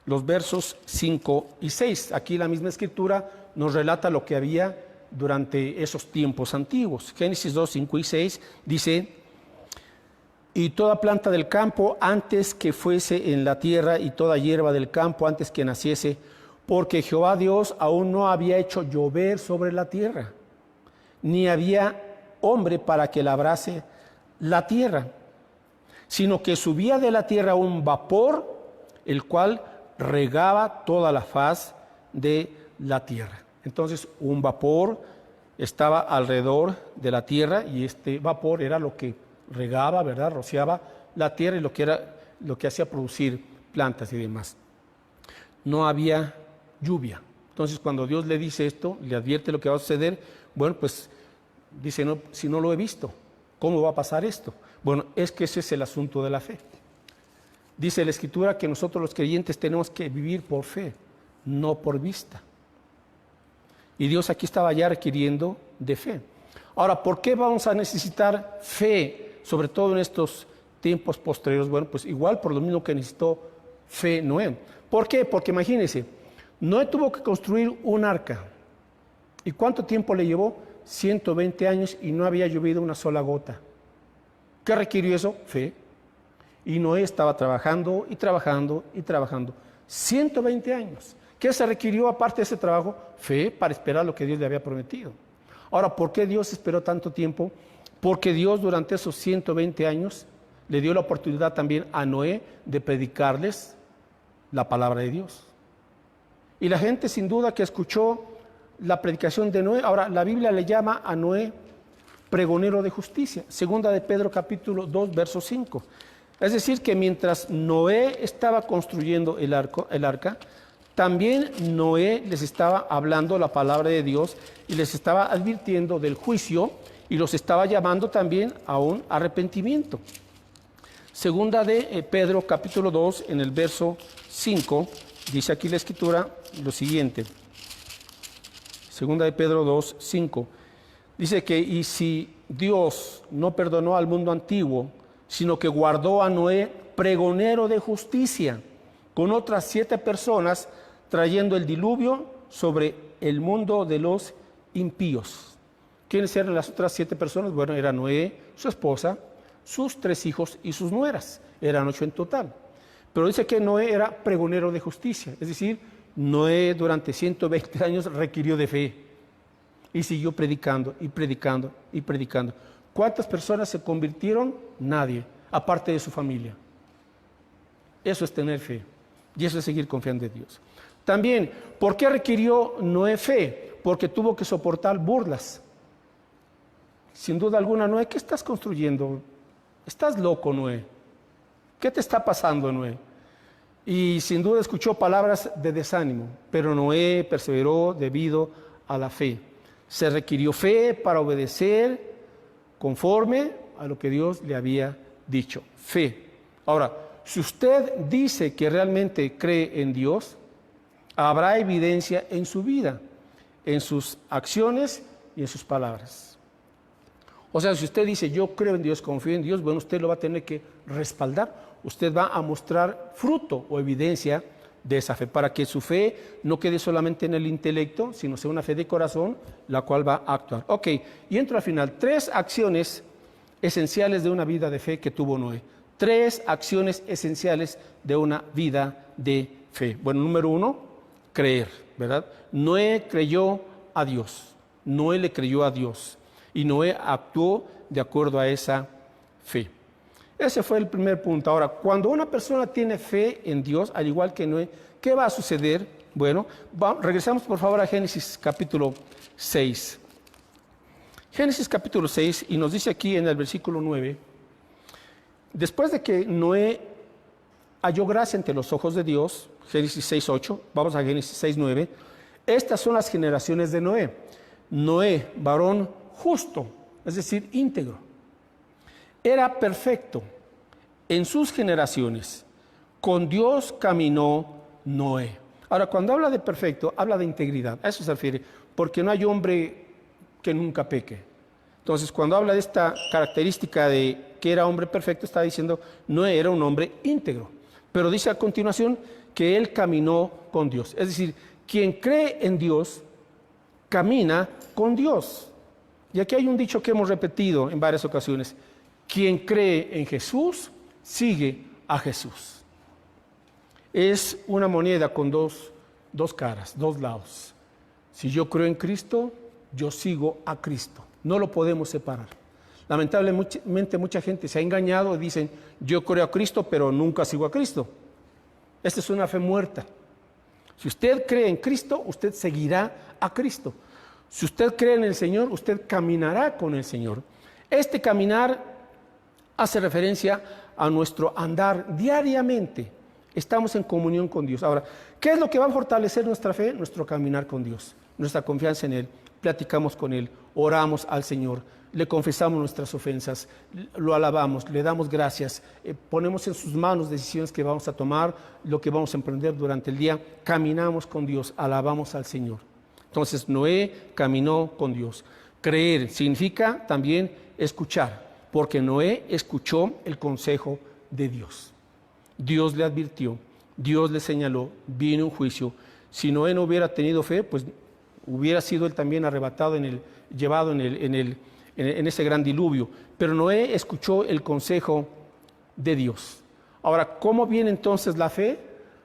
los versos 5 y 6. Aquí la misma escritura nos relata lo que había durante esos tiempos antiguos. Génesis 2, 5 y 6 dice, y toda planta del campo antes que fuese en la tierra y toda hierba del campo antes que naciese, porque Jehová Dios aún no había hecho llover sobre la tierra, ni había hombre para que labrase la tierra, sino que subía de la tierra un vapor, el cual regaba toda la faz de la tierra. Entonces, un vapor estaba alrededor de la tierra y este vapor era lo que regaba, ¿verdad? Rociaba la tierra y lo que hacía producir plantas y demás. No había lluvia. Entonces, cuando Dios le dice esto, le advierte lo que va a suceder, bueno, pues dice, no, si no lo he visto, ¿cómo va a pasar esto? Bueno, es que ese es el asunto de la fe. Dice la Escritura que nosotros los creyentes tenemos que vivir por fe, no por vista. Y Dios aquí estaba ya requiriendo de fe. Ahora, ¿por qué vamos a necesitar fe, sobre todo en estos tiempos posteriores? Bueno, pues igual por lo mismo que necesitó fe Noé. ¿Por qué? Porque imagínense, Noé tuvo que construir un arca. ¿Y cuánto tiempo le llevó? 120 años y no había llovido una sola gota. ¿Qué requirió eso? Fe. Y Noé estaba trabajando y trabajando y trabajando. 120 años. ¿Qué se requirió aparte de ese trabajo? Fe para esperar lo que Dios le había prometido. Ahora, ¿por qué Dios esperó tanto tiempo? Porque Dios durante esos 120 años le dio la oportunidad también a Noé de predicarles la palabra de Dios. Y la gente sin duda que escuchó la predicación de Noé, ahora la Biblia le llama a Noé pregonero de justicia. Segunda de Pedro capítulo 2, verso 5. Es decir, que mientras Noé estaba construyendo el arca, también Noé les estaba hablando la palabra de Dios y les estaba advirtiendo del juicio y los estaba llamando también a un arrepentimiento. Segunda de Pedro capítulo 2, en el verso 5, dice aquí la Escritura lo siguiente. Segunda de Pedro 2, 5. Dice que, y si Dios no perdonó al mundo antiguo, sino que guardó a Noé pregonero de justicia, con otras 7 personas, trayendo el diluvio sobre el mundo de los impíos. ¿Quiénes eran las otras 7 personas? Bueno, era Noé, su esposa, sus 3 hijos y sus nueras. Eran 8 en total. Pero dice que Noé era pregonero de justicia, es decir, Noé durante 120 años requirió de fe y siguió predicando y predicando y predicando. ¿Cuántas personas se convirtieron? Nadie, aparte de su familia. Eso es tener fe y eso es seguir confiando en Dios. También, ¿por qué requirió Noé fe? Porque tuvo que soportar burlas. Sin duda alguna, Noé, ¿qué estás construyendo? Estás loco, Noé. ¿Qué te está pasando, Noé? Y sin duda escuchó palabras de desánimo, pero Noé perseveró debido a la fe. Se requirió fe para obedecer conforme a lo que Dios le había dicho. Fe. Ahora, si usted dice que realmente cree en Dios, habrá evidencia en su vida, en sus acciones y en sus palabras. O sea, si usted dice, yo creo en Dios, confío en Dios, bueno, usted lo va a tener que respaldar. Usted va a mostrar fruto o evidencia de esa fe, para que su fe no quede solamente en el intelecto, sino sea una fe de corazón, la cual va a actuar. Ok, y entro al final. 3 acciones esenciales de una vida de fe que tuvo Noé. 3 acciones esenciales de una vida de fe. Bueno, número 1, creer, ¿verdad? Noé creyó a Dios. Noé le creyó a Dios y Noé actuó de acuerdo a esa fe. Ese fue el primer punto. Ahora, cuando una persona tiene fe en Dios, al igual que Noé, ¿qué va a suceder? Bueno, regresamos por favor a Génesis capítulo 6. Génesis capítulo 6, y nos dice aquí en el versículo 9, después de que Noé halló gracia ante los ojos de Dios, Génesis 6, 8, vamos a Génesis 6, 9, estas son las generaciones de Noé. Noé, varón justo, es decir, íntegro. Era perfecto en sus generaciones. Con Dios caminó Noé. Ahora, cuando habla de perfecto, habla de integridad. A eso se refiere, porque no hay hombre que nunca peque. Entonces, cuando habla de esta característica de que era hombre perfecto, está diciendo, Noé era un hombre íntegro. Pero dice a continuación que él caminó con Dios. Es decir, quien cree en Dios, camina con Dios. Y aquí hay un dicho que hemos repetido en varias ocasiones. Quien cree en Jesús, sigue a Jesús. Es una moneda con dos caras, dos lados. Si yo creo en Cristo, yo sigo a Cristo. No lo podemos separar. Lamentablemente mucha gente se ha engañado y dicen, yo creo a Cristo, pero nunca sigo a Cristo. Esta es una fe muerta. Si usted cree en Cristo, usted seguirá a Cristo. Si usted cree en el Señor, usted caminará con el Señor. Este caminar hace referencia a nuestro andar diariamente. Estamos en comunión con Dios. Ahora, ¿qué es lo que va a fortalecer nuestra fe? Nuestro caminar con Dios, nuestra confianza en Él. Platicamos con Él, oramos al Señor, le confesamos nuestras ofensas, lo alabamos, le damos gracias, ponemos en sus manos decisiones que vamos a tomar, lo que vamos a emprender durante el día, caminamos con Dios, alabamos al Señor. Entonces, Noé caminó con Dios. Creer significa también escuchar, porque Noé escuchó el consejo de Dios. Dios le advirtió, Dios le señaló, vino un juicio. Si Noé no hubiera tenido fe, pues hubiera sido él también arrebatado, llevado en ese gran diluvio. Pero Noé escuchó el consejo de Dios. Ahora, ¿cómo viene entonces la fe?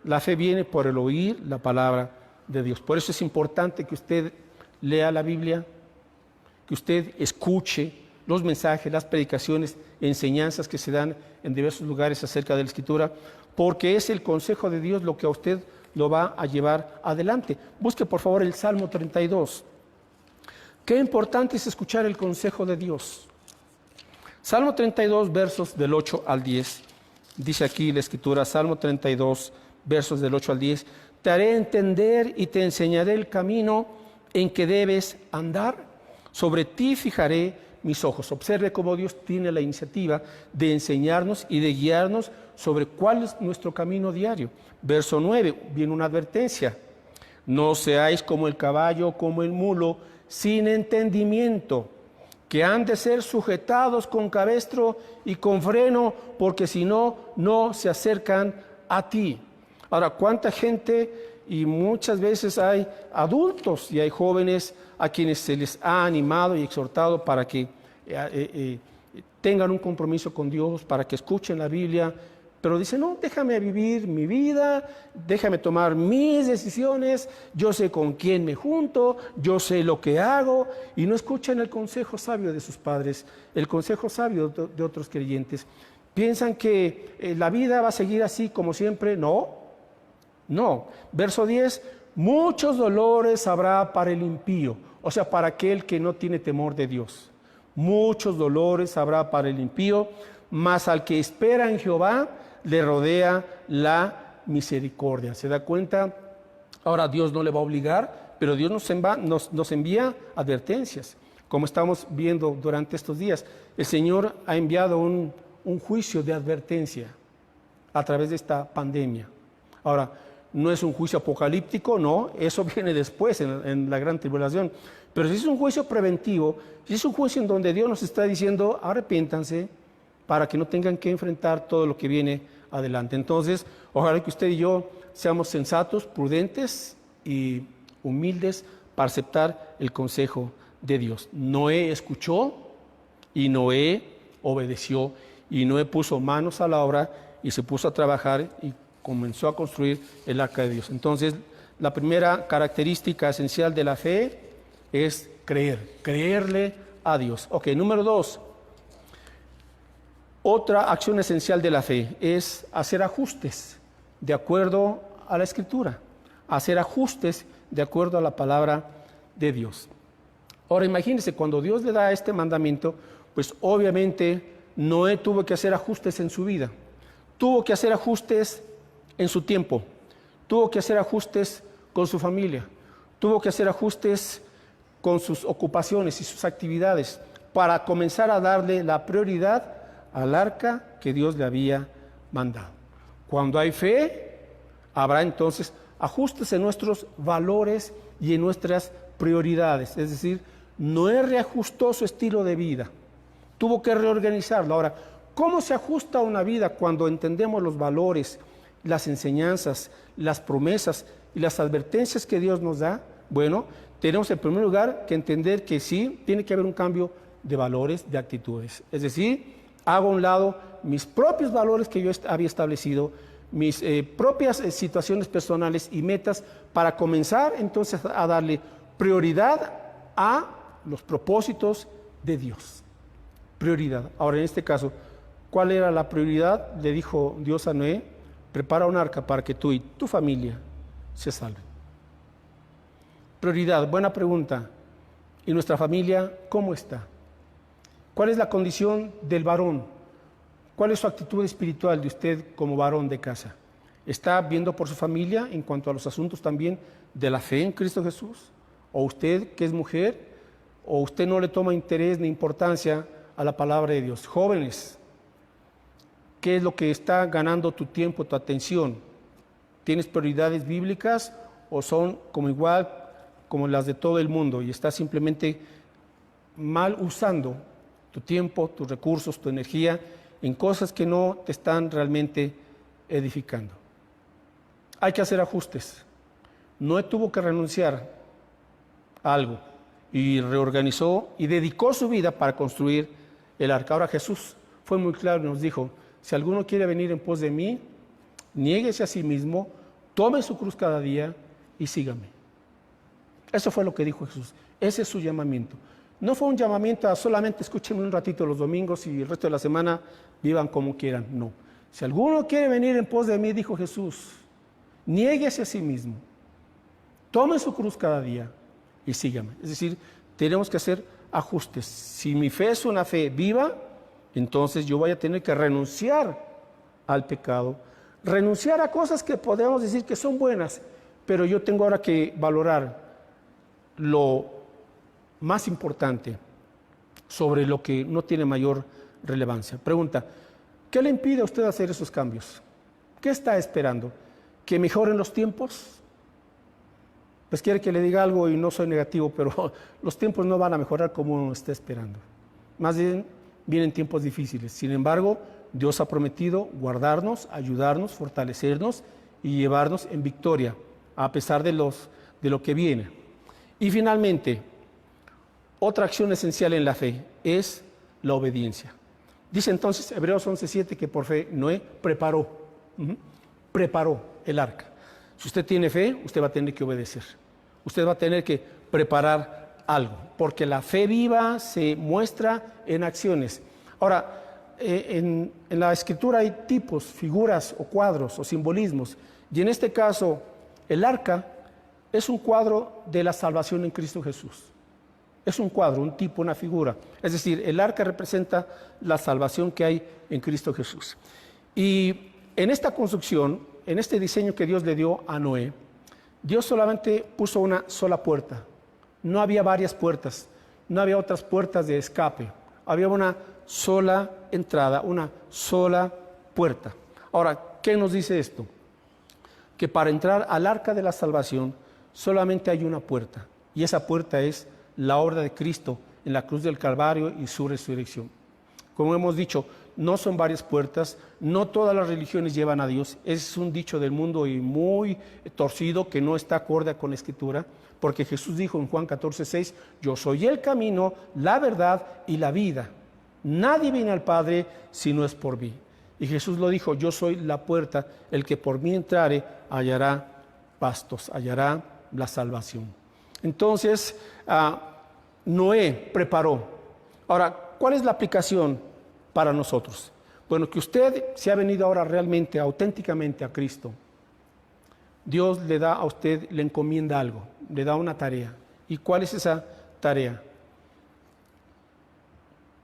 La fe viene por el oír la palabra de Dios. Por eso es importante que usted lea la Biblia, que usted escuche los mensajes, las predicaciones, enseñanzas que se dan en diversos lugares acerca de la Escritura, porque es el consejo de Dios lo que a usted lo va a llevar adelante. Busque por favor el Salmo 32. Qué importante es escuchar el consejo de Dios. Salmo 32, versos del 8 al 10. Dice aquí la Escritura, Salmo 32, versos del 8 al 10. Te haré entender y te enseñaré el camino en que debes andar. Sobre ti fijaré mis ojos. Observe cómo Dios tiene la iniciativa de enseñarnos y de guiarnos sobre cuál es nuestro camino diario. Verso 9, viene una advertencia. No seáis como el caballo, como el mulo, sin entendimiento, que han de ser sujetados con cabestro y con freno, porque si no, no se acercan a ti. Ahora, ¿cuánta gente? Y muchas veces hay adultos y hay jóvenes a quienes se les ha animado y exhortado para que tengan un compromiso con Dios, para que escuchen la Biblia, pero dicen, no, déjame vivir mi vida, déjame tomar mis decisiones, yo sé con quién me junto, yo sé lo que hago, y no escuchan el consejo sabio de sus padres, el consejo sabio de otros creyentes. Piensan que la vida va a seguir así como siempre. No. Verso 10, muchos dolores habrá para el impío, o sea, para aquel que no tiene temor de Dios. Muchos dolores habrá para el impío, mas al que espera en Jehová le rodea la misericordia. ¿Se da cuenta? Ahora Dios no le va a obligar, pero Dios nos envía advertencias. Como estamos viendo durante estos días, el Señor ha enviado un juicio de advertencia a través de esta pandemia. Ahora, no es un juicio apocalíptico, no, eso viene después en la gran tribulación, pero si es un juicio preventivo, si es un juicio en donde Dios nos está diciendo, arrepiéntanse para que no tengan que enfrentar todo lo que viene adelante. Entonces, ojalá que usted y yo seamos sensatos, prudentes y humildes para aceptar el consejo de Dios. Noé escuchó y Noé obedeció y Noé puso manos a la obra y se puso a trabajar y comenzó a construir el arca de Dios. Entonces, la primera característica esencial de la fe es creerle a Dios. Ok, número 2. Otra acción esencial de la fe es hacer ajustes de acuerdo a la Escritura, hacer ajustes de acuerdo a la palabra de Dios. Ahora imagínense, cuando Dios le da este mandamiento, pues obviamente Noé tuvo que hacer ajustes en su vida, tuvo que hacer ajustes en su tiempo, tuvo que hacer ajustes con su familia, tuvo que hacer ajustes con sus ocupaciones y sus actividades para comenzar a darle la prioridad al arca que Dios le había mandado. Cuando hay fe, habrá entonces ajustes en nuestros valores y en nuestras prioridades. Es decir, Noé reajustó su estilo de vida, tuvo que reorganizarlo. Ahora, ¿cómo se ajusta una vida cuando entendemos los valores, las enseñanzas, las promesas y las advertencias que Dios nos da? Bueno, tenemos en primer lugar que entender que sí, tiene que haber un cambio de valores, de actitudes. Es decir, hago a un lado mis propios valores que yo había establecido, mis propias situaciones personales y metas para comenzar entonces a darle prioridad a los propósitos de Dios. Prioridad. Ahora, en este caso, ¿cuál era la prioridad? Le dijo Dios a Noé: prepara un arca para que tú y tu familia se salven. Prioridad, buena pregunta. ¿Y nuestra familia cómo está? ¿Cuál es la condición del varón? ¿Cuál es su actitud espiritual de usted como varón de casa? ¿Está viendo por su familia en cuanto a los asuntos también de la fe en Cristo Jesús? ¿O usted, que es mujer, o usted no le toma interés ni importancia a la palabra de Dios? Jóvenes, ¿qué es lo que está ganando tu tiempo, tu atención? ¿Tienes prioridades bíblicas o son como las de todo el mundo y estás simplemente mal usando tu tiempo, tus recursos, tu energía en cosas que no te están realmente edificando? Hay que hacer ajustes. Noé tuvo que renunciar a algo y reorganizó y dedicó su vida para construir el arca. Ahora Jesús fue muy claro y nos dijo: si alguno quiere venir en pos de mí, niéguese a sí mismo, tome su cruz cada día y sígame. Eso fue lo que dijo Jesús. Ese es su llamamiento. No fue un llamamiento a solamente escúchenme un ratito los domingos y el resto de la semana vivan como quieran. No. Si alguno quiere venir en pos de mí, dijo Jesús, niéguese a sí mismo, tome su cruz cada día y sígame. Es decir, tenemos que hacer ajustes. Si mi fe es una fe viva, entonces yo voy a tener que renunciar al pecado, renunciar a cosas que podemos decir que son buenas, pero yo tengo ahora que valorar lo más importante sobre lo que no tiene mayor relevancia. Pregunta: ¿qué le impide a usted hacer esos cambios? ¿Qué está esperando? ¿Que mejoren los tiempos? Pues quiere que le diga algo y no soy negativo, pero los tiempos no van a mejorar como uno está esperando. Más bien, vienen tiempos difíciles. Sin embargo, Dios ha prometido guardarnos, ayudarnos, fortalecernos y llevarnos en victoria, a pesar de lo que viene. Y finalmente, otra acción esencial en la fe es la obediencia. Dice entonces Hebreos 11:7 que por fe Noé preparó el arca. Si usted tiene fe, usted va a tener que obedecer. Usted va a tener que preparar algo, porque la fe viva se muestra en acciones. Ahora, en la Escritura hay tipos, figuras o cuadros o simbolismos, y en este caso el arca es un cuadro de la salvación en Cristo Jesús. Es un cuadro, un tipo, una figura. Es decir, el arca representa la salvación que hay en Cristo Jesús. Y en esta construcción, en este diseño que Dios le dio a Noé, Dios solamente puso una sola puerta. No había varias puertas, no había otras puertas de escape. Había una sola entrada, una sola puerta. Ahora, ¿qué nos dice esto? Que para entrar al arca de la salvación solamente hay una puerta, y esa puerta es la obra de Cristo en la cruz del Calvario y su resurrección. Como hemos dicho, no son varias puertas, no todas las religiones llevan a Dios. Es un dicho del mundo y muy torcido que no está acorde con la Escritura, porque Jesús dijo en Juan 14:6, yo soy el camino, la verdad y la vida. Nadie viene al Padre si no es por mí. Y Jesús lo dijo, yo soy la puerta, el que por mí entrare hallará pastos, hallará la salvación. Entonces, Noé preparó. Ahora, ¿cuál es la aplicación para nosotros? Bueno, que usted se ha venido ahora realmente, auténticamente a Cristo. Dios le da a usted, le encomienda algo, le da una tarea. ¿Y cuál es esa tarea?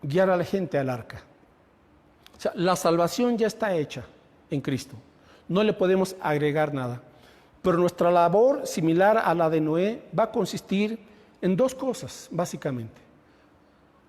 Guiar a la gente al arca. O sea, la salvación ya está hecha en Cristo. No le podemos agregar nada. Pero nuestra labor, similar a la de Noé, va a consistir en dos cosas, básicamente.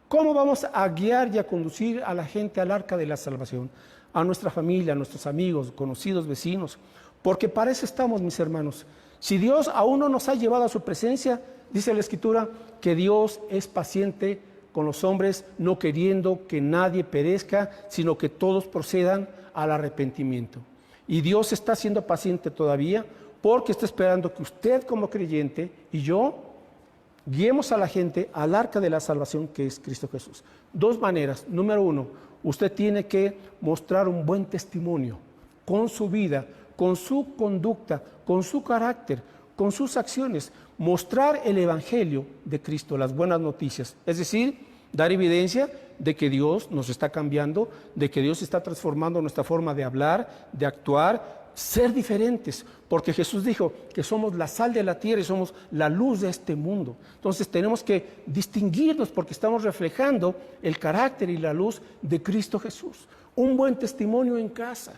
¿Cómo vamos a guiar y a conducir a la gente al arca de la salvación? A nuestra familia, a nuestros amigos, conocidos, vecinos. Porque para eso estamos, mis hermanos. Si Dios aún no nos ha llevado a su presencia, dice la Escritura, que Dios es paciente con los hombres, no queriendo que nadie perezca, sino que todos procedan al arrepentimiento. Y Dios está siendo paciente todavía, porque está esperando que usted como creyente y yo guiemos a la gente al arca de la salvación, que es Cristo Jesús. Dos maneras. Número uno, usted tiene que mostrar un buen testimonio con su vida, con su conducta, con su carácter, con sus acciones. Mostrar el evangelio de Cristo, las buenas noticias. Es decir, dar evidencia de que Dios nos está cambiando, de que Dios está transformando nuestra forma de hablar, de actuar, ser diferentes, porque Jesús dijo que somos la sal de la tierra y somos la luz de este mundo. Entonces tenemos que distinguirnos porque estamos reflejando el carácter y la luz de Cristo Jesús. Un buen testimonio en casa,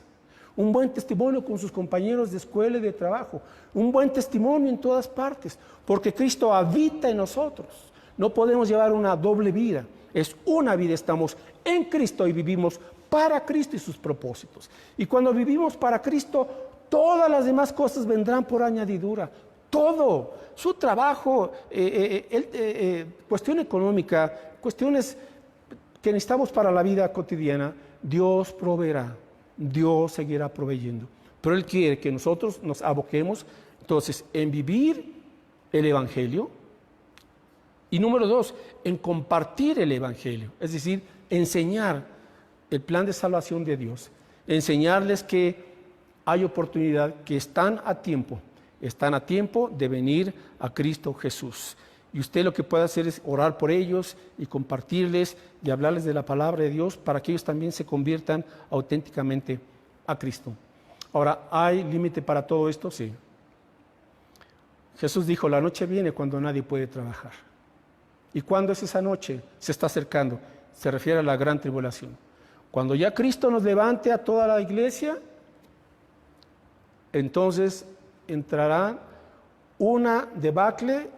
un buen testimonio con sus compañeros de escuela y de trabajo, un buen testimonio en todas partes, porque Cristo habita en nosotros. No podemos llevar una doble vida, es una vida, estamos en Cristo y vivimos para Cristo y sus propósitos. Y cuando vivimos para Cristo, todas las demás cosas vendrán por añadidura. Todo, su trabajo, cuestión económica, cuestiones que necesitamos para la vida cotidiana, Dios proveerá, Dios seguirá proveyendo. Pero Él quiere que nosotros nos aboquemos entonces en vivir el Evangelio y número dos, en compartir el Evangelio, es decir, enseñar el plan de salvación de Dios, enseñarles que hay oportunidad, que están a tiempo de venir a Cristo Jesús. Y usted lo que puede hacer es orar por ellos y compartirles y hablarles de la palabra de Dios para que ellos también se conviertan auténticamente a Cristo. Ahora, ¿hay límite para todo esto? Sí. Jesús dijo, la noche viene cuando nadie puede trabajar. ¿Y cuándo es esa noche? Se está acercando. Se refiere a la gran tribulación. Cuando ya Cristo nos levante a toda la iglesia, entonces entrará una debacle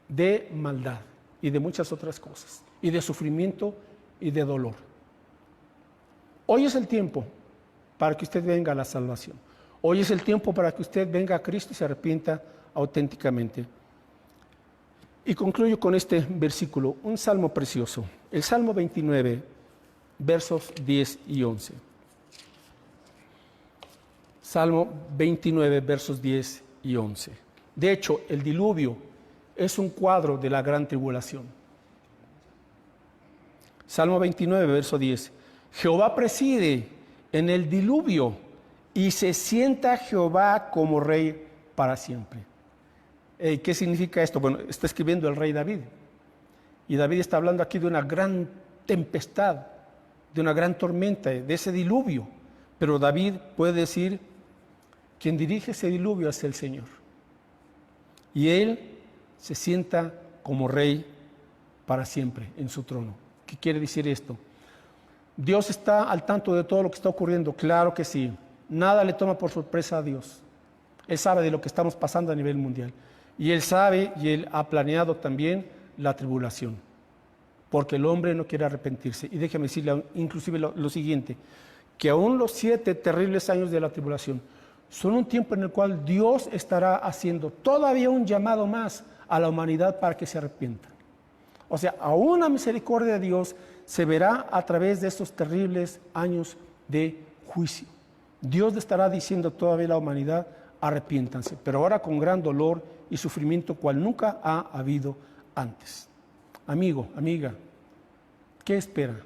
de maldad y de muchas otras cosas, y de sufrimiento y de dolor. Hoy es el tiempo para que usted venga a la salvación. Hoy es el tiempo para que usted venga a Cristo y se arrepienta auténticamente. Y concluyo con este versículo, un salmo precioso, el Salmo 29, versos 10 y 11. Salmo 29, versos 10 y 11. De hecho, el diluvio es un cuadro de la gran tribulación. Salmo 29, verso 10. Jehová preside en el diluvio y se sienta Jehová como rey para siempre. ¿Qué significa esto? Bueno, está escribiendo el rey David. Y David está hablando aquí de una gran tempestad, de una gran tormenta, de ese diluvio. Pero David puede decir, quien dirige ese diluvio es el Señor. Y Él se sienta como rey para siempre en su trono. ¿Qué quiere decir esto? ¿Dios está al tanto de todo lo que está ocurriendo? Claro que sí. Nada le toma por sorpresa a Dios. Él sabe de lo que estamos pasando a nivel mundial. Y Él sabe y Él ha planeado también la tribulación. Porque el hombre no quiere arrepentirse. Y déjeme decirle inclusive lo siguiente, que aún los 7 terribles años de la tribulación son un tiempo en el cual Dios estará haciendo todavía un llamado más a la humanidad para que se arrepienta. O sea, aún la misericordia de Dios se verá a través de estos terribles años de juicio. Dios le estará diciendo todavía a la humanidad, arrepiéntanse, pero ahora con gran dolor y sufrimiento cual nunca ha habido antes. Amigo, amiga, ¿qué espera?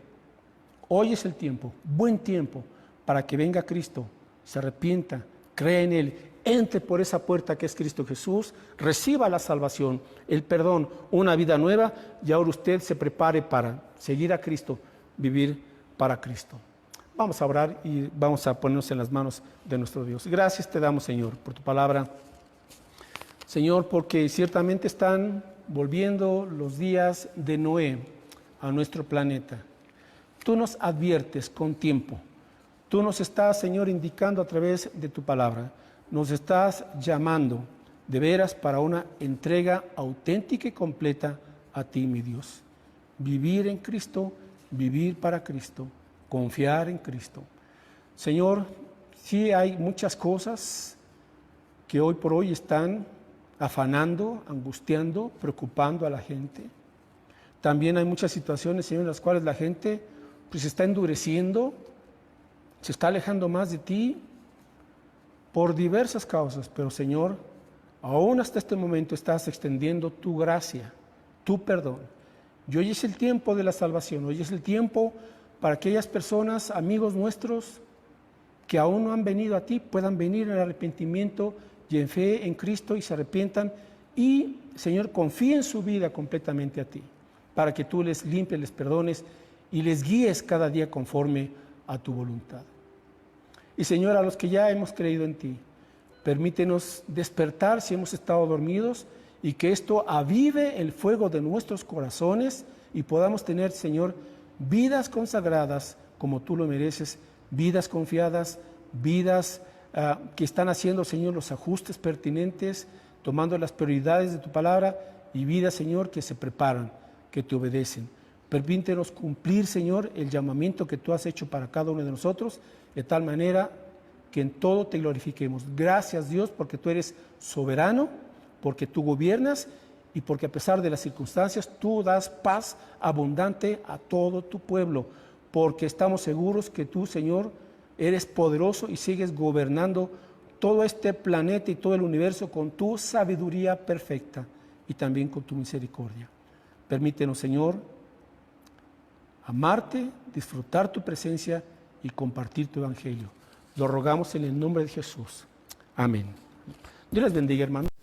Hoy es el tiempo, buen tiempo, para que venga Cristo, se arrepienta, crea en Él, entre por esa puerta que es Cristo Jesús, reciba la salvación, el perdón, una vida nueva, y ahora usted se prepare para seguir a Cristo, vivir para Cristo. Vamos a orar y vamos a ponernos en las manos de nuestro Dios. Gracias te damos, Señor, por tu palabra. Señor, porque ciertamente están volviendo los días de Noé a nuestro planeta. Tú nos adviertes con tiempo. Tú nos estás, Señor, indicando a través de tu palabra. Nos estás llamando de veras para una entrega auténtica y completa a ti, mi Dios. Vivir en Cristo, vivir para Cristo, confiar en Cristo. Señor, sí hay muchas cosas que hoy por hoy están afanando, angustiando, preocupando a la gente. También hay muchas situaciones, Señor, en las cuales la gente pues, se está endureciendo, se está alejando más de ti por diversas causas. Pero, Señor, aún hasta este momento estás extendiendo tu gracia, tu perdón. Y hoy es el tiempo de la salvación, hoy es el tiempo para aquellas personas, amigos nuestros, que aún no han venido a ti, puedan venir en arrepentimiento y en fe en Cristo y se arrepientan y, Señor, confíen su vida completamente a ti, para que tú les limpies, les perdones y les guíes cada día conforme a tu voluntad. Y, Señor, a los que ya hemos creído en ti, permítenos despertar si hemos estado dormidos y que esto avive el fuego de nuestros corazones y podamos tener, Señor, vidas consagradas como tú lo mereces, vidas confiadas, vidas que están haciendo, Señor, los ajustes pertinentes, tomando las prioridades de tu palabra y vidas, Señor, que se preparan, que te obedecen. Permítenos cumplir, Señor, el llamamiento que tú has hecho para cada uno de nosotros, de tal manera que en todo te glorifiquemos. Gracias, Dios, porque tú eres soberano, porque tú gobiernas y porque a pesar de las circunstancias, tú das paz abundante a todo tu pueblo, porque estamos seguros que tú, Señor, eres poderoso y sigues gobernando todo este planeta y todo el universo con tu sabiduría perfecta y también con tu misericordia. Permítenos, Señor, amarte, disfrutar tu presencia y compartir tu evangelio. Lo rogamos en el nombre de Jesús. Amén. Dios les bendiga, hermanos.